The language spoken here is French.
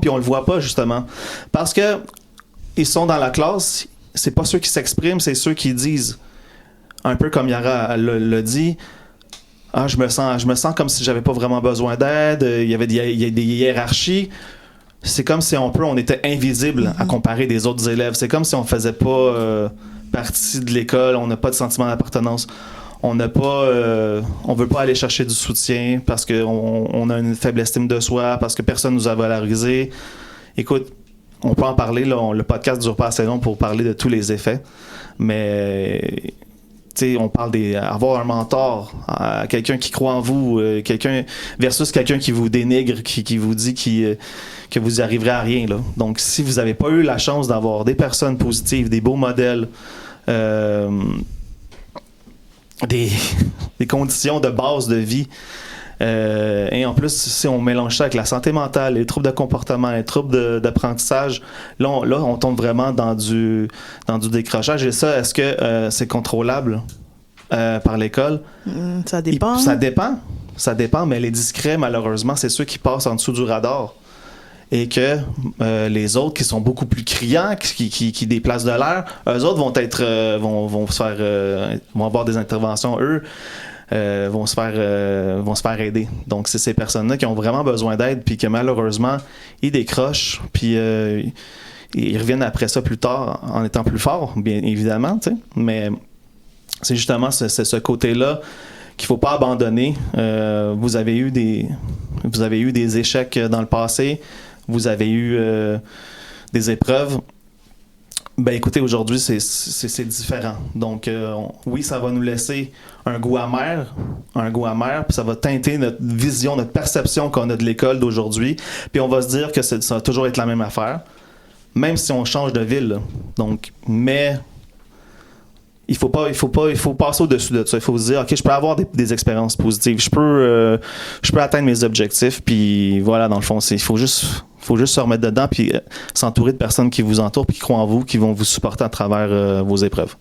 puis on le voit pas justement parce que ils sont dans la classe, c'est pas ceux qui s'expriment, c'est ceux qui disent, un peu comme Yara l'a dit. Ah, je me sens comme si j'avais pas vraiment besoin d'aide. Il y a des hiérarchies. C'est comme si on était invisible à comparer des autres élèves. C'est comme si on faisait pas partie de l'école. On n'a pas de sentiment d'appartenance. On veut pas aller chercher du soutien parce qu'on a une faible estime de soi, parce que personne nous a valorisé. Écoute, on peut en parler. Là, le podcast dure pas assez long pour parler de tous les effets, mais on parle avoir un mentor, quelqu'un qui croit en vous, quelqu'un versus quelqu'un qui vous dénigre, qui vous dit que vous n'y arriverez à rien. Là. Donc, si vous n'avez pas eu la chance d'avoir des personnes positives, des beaux modèles, des conditions de base de vie, et en plus, si on mélange ça avec la santé mentale, les troubles de comportement, les troubles d'apprentissage, là, on tombe vraiment dans du décrochage. Et ça, est-ce que c'est contrôlable par l'école? Ça dépend. Ça dépend, mais les discrets, malheureusement, c'est ceux qui passent en dessous du radar. Et que les autres qui sont beaucoup plus criants, qui déplacent de l'air, eux autres vont avoir des interventions, vont se faire aider. Donc, c'est ces personnes-là qui ont vraiment besoin d'aide, puis que malheureusement, ils décrochent, puis ils reviennent après ça plus tard en étant plus forts, bien évidemment, tu sais. Mais c'est justement ce côté-là qu'il faut pas abandonner. Vous avez eu des échecs dans le passé, vous avez eu des épreuves. Ben écoutez, aujourd'hui, c'est différent. Donc, oui, ça va nous laisser un goût amer, puis ça va teinter notre vision, notre perception qu'on a de l'école d'aujourd'hui. Puis on va se dire que ça va toujours être la même affaire, même si on change de ville. Là. Donc, mais il faut passer au-dessus de ça. Il faut se dire, OK, je peux avoir des expériences positives. Je peux atteindre mes objectifs. Puis voilà, dans le fond, il faut juste se remettre dedans puis s'entourer de personnes qui vous entourent puis qui croient en vous, qui vont vous supporter à travers vos épreuves.